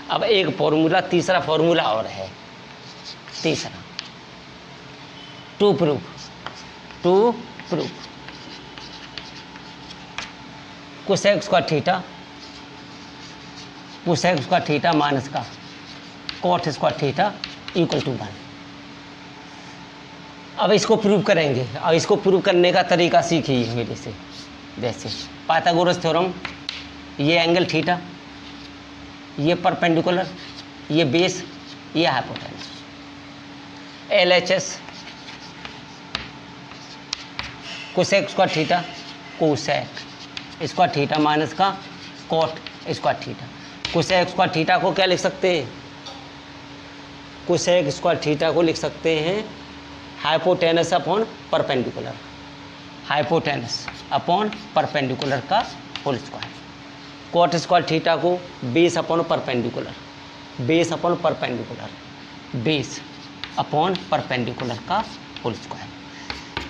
अब एक फॉर्मूला, तीसरा फॉर्मूला और है, तीसरा to proof cosec square theta minus का cot square theta equal to 1। अब इसको प्रूव करेंगे, और इसको प्रूव करने का तरीका सीखिए मेरे से। जैसे पाइथागोरस थ्योरम, ये एंगल थीटा, ये परपेंडिकुलर, ये बेस, ये hypotenuse, LHS cosec square theta cosec square theta minus का cot square theta. Cosec square theta को क्या लिख सकते हैं? कोसेक स्क्वायर थीटा को लिख सकते हैं hypotenuse upon perpendicular, hypotenuse upon perpendicular का whole square. Cot square theta को base upon perpendicular, base upon perpendicular, base upon perpendicular का होल स्क्वायर।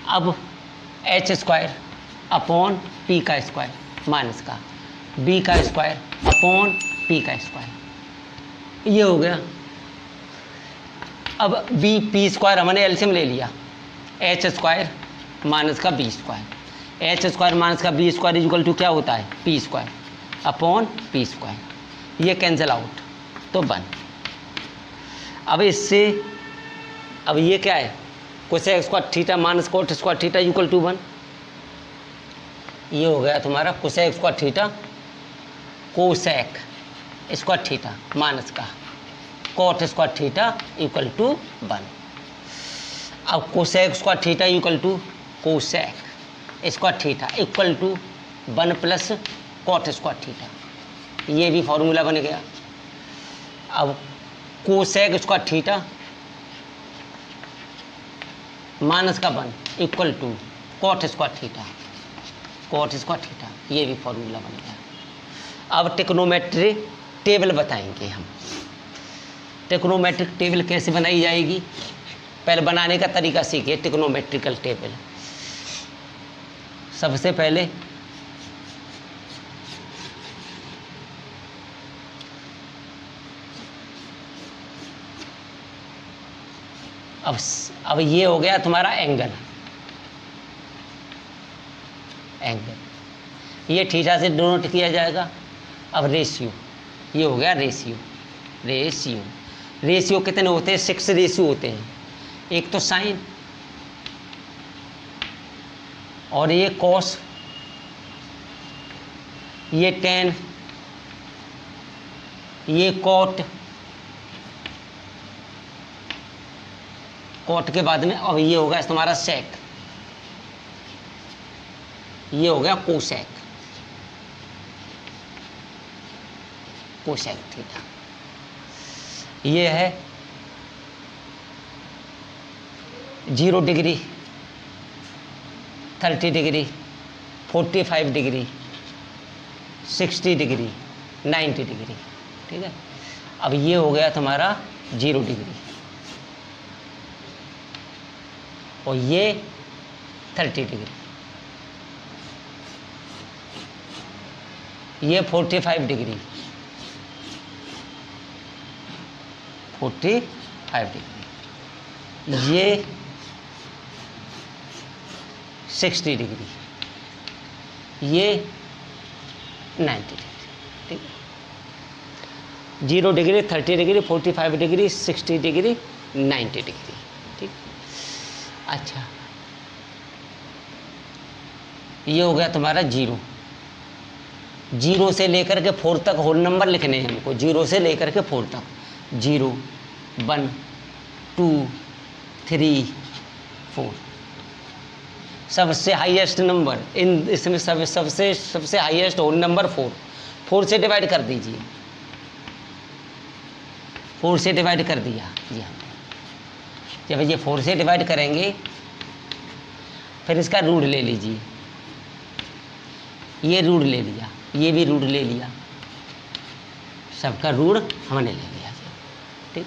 अब h स्क्वायर अपॉन p का स्क्वायर माइनस का b का स्क्वायर अपॉन p का square, ये हो गया। अब p स्क्वायर हमने एलसीएम ले लिया, h स्क्वायर माइनस का b square, h square minus का b स्क्वायर इक्वल टू क्या होता है? p square upon p square, ये कैंसिल आउट तो 1। अब इससे अब ये क्या है? Cosec square theta minus cot square theta equal to 1। ये हो गया तुम्हारा cosec square theta cosec square theta minus का cot square theta equal to 1। अब cosec square theta equal to cosec square theta equal to 1 plus cot square theta, ये भी formula बन गया। अब कोसेक स्क्वायर थीटा माइनस का 1 equal to cot square theta, cot square theta, ये भी formula बन गया। अब ट्रिग्नोमेट्रिक टेबल बताएंगे हम। ट्रिग्नोमेट्रिक टेबल कैसे बनाई जाएगी, पहले बनाने का तरीका सीखिए। ट्रिग्नोमेट्रिकल टेबल सबसे पहले अब ये हो गया तुम्हारा एंगल, ये थीटा से डिनोट किया जाएगा। अब रेशियो, ये हो गया रेशियो कितने होते हैं? 6 रेशियो होते हैं। एक तो साइन, और ये कॉस, ये टेन, ये कॉट के बाद में अब ये होगा तुम्हारा सेक, ये हो गया कोसेक थीटा। ये है 0 degree, 30 degree, 45 degree, 60 degree, 90 degree, ठीक है। अब ये हो गया तुम्हारा 0 डिग्री, और ये 30 डिग्री, ये 45 डिग्री, 45 डिग्री, ये 60 डिग्री, ये 90 डिग्री, ठीक है। 0 degree, 30 degree, 45 degree, 60 degree, 90 degree, ठीक। अच्छा, ये हो गया तुम्हारा 0 से लेकर के 4 तक होल नंबर लिखने हैं हमको। 0 से लेकर के 4 तक, 0, 1, 2, 3, 4, सबसे हाईएस्ट नंबर इसमें सबसे हाईएस्ट होल नंबर 4 से डिवाइड कर दीजिए। 4 से डिवाइड कर दिया जी हमने। जब ये 4 से डिवाइड करेंगे, फिर इसका रूट ले लीजिए। ये रूट ले लिया, ये भी रूट ले लिया, सबका रूट हमने ले लिया, ठीक।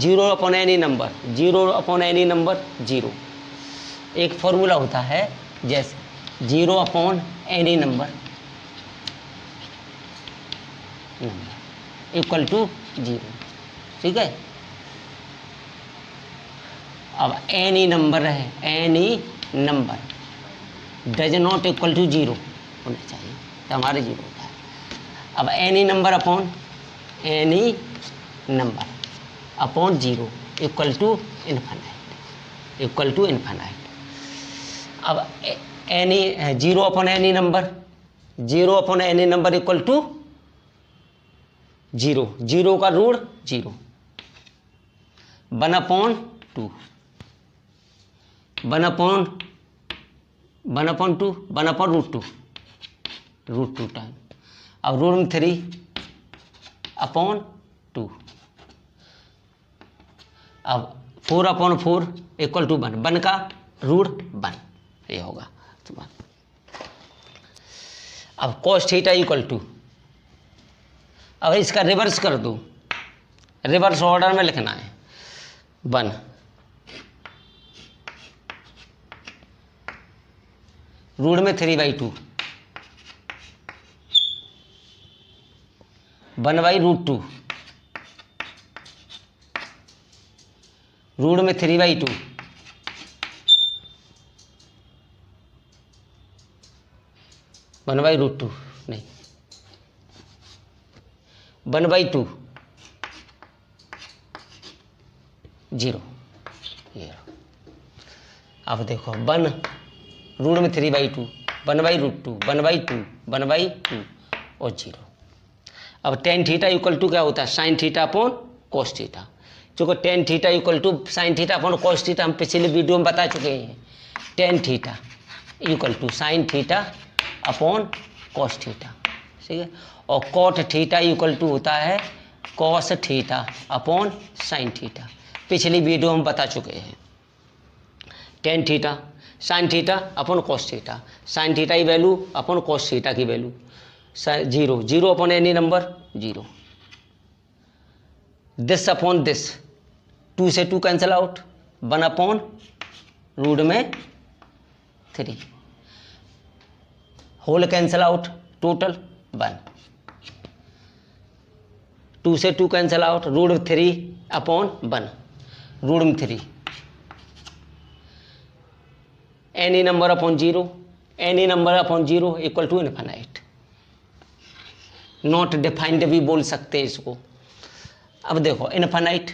0 अपॉन एनी नंबर, 0। एक फॉर्मूला होता है जैसे 0 upon any number, equal to 0, ठीक है। अब एनी नंबर है, any number does not equal to 0 होना चाहिए, तो हमारे 0 होता है। अब any number upon any number upon 0 equal to infinite, equal to infinite. अब any 0 upon any number, 0 upon any number equal to 0, 0 का root 0, 1 upon 2, 1 upon 2, 1 upon root 2 time. अब रूट में 3 अपॉन 2, अब 4 अपॉन 4 इक्वल टू 1, 1 का root 1, ये होगा तो 1। अब cos थीटा इक्वल टू, अब इसका रिवर्स कर दो, रिवर्स ऑर्डर में लिखना है, 1 रूट में 3/2, 1/√2, रूट में 3/2, 1/√2 नहीं 1/2 0, ये। अब देखो 1 रूट में 3/2, 1/√2, 1/2, 1/2 और 0। अब tan थीटा इक्वल टू क्या होता है, sin theta upon cos theta. चूँकि tan theta equal to sin theta upon cos theta हम पिछले वीडियो में बता चुके हैं। tan theta equal to sin theta upon cos theta, ठीक है। और cot थीटा इक्वल टू होता है cos theta upon sin theta, पिछली वीडियो में बता चुके हैं। tan theta sin theta upon cos theta, sin theta की वैल्यू अपॉन cos थीटा की value 0, 0 upon any number 0, this upon this, 2 से 2 कैंसिल आउट, 1 अपॉन रूट में 3, होल कैंसिल आउट, टोटल 1, 2 से 2 कैंसिल आउट, रूट में 3 upon 1, root में 3, any number upon 0, any number upon 0 equal to infinite, not defined भी बोल सकते हैं इसको। अब देखो इनफाइनाइट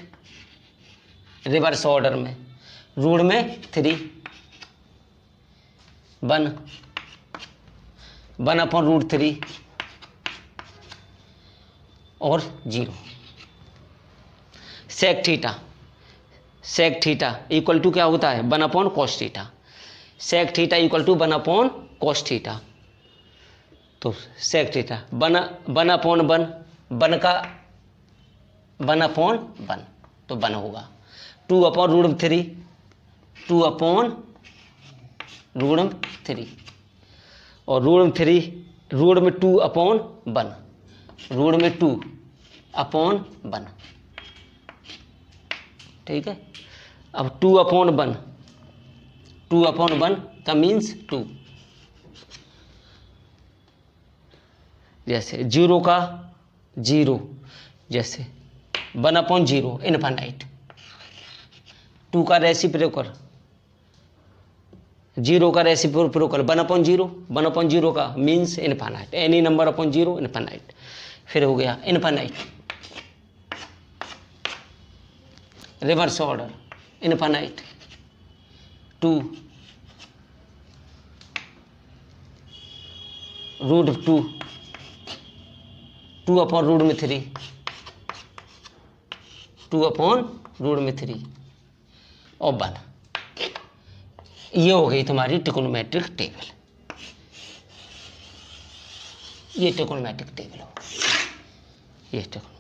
रिवर्स ऑर्डर में, रूट में 3, 1 अपॉन रूट 3 और 0। सेक थीटा इक्वल टू क्या होता है, 1 upon cos theta, sec theta equal to 1 upon cos theta. तो सेक थीटा 1 अपॉन 1, 1 का 1 अपॉन 1 तो 1 होगा, 2 अपॉन रूट 3, 2 अपॉन रूट 3 और रूट 3, रूट में 2 अपॉन 1, रूट में 2 अपॉन 1, ठीक है। अब 2 अपॉन 1, 2 अपॉन 1 का मीन्स 2, जैसे 0 का 0, जैसे 1 अपॉन 0 इनफाइनाइट, 2 का रेसिप्रोकल, 0 का रेसिप्रोकल 1 अपॉन 0, 1 अपॉन 0 का means infinite, any number upon 0 infinite. फिर हो गया infinite reverse order, infinite 2 root 2, 2 upon root में 3, 2 अपॉन रूट में 3 और 1। ये हो गई तुम्हारी ट्रिग्नोमेट्रिक टेबल, ये ट्रिग्नोमेट्रिक टेबल हो, ये ट्रिग्नोमेट्रिक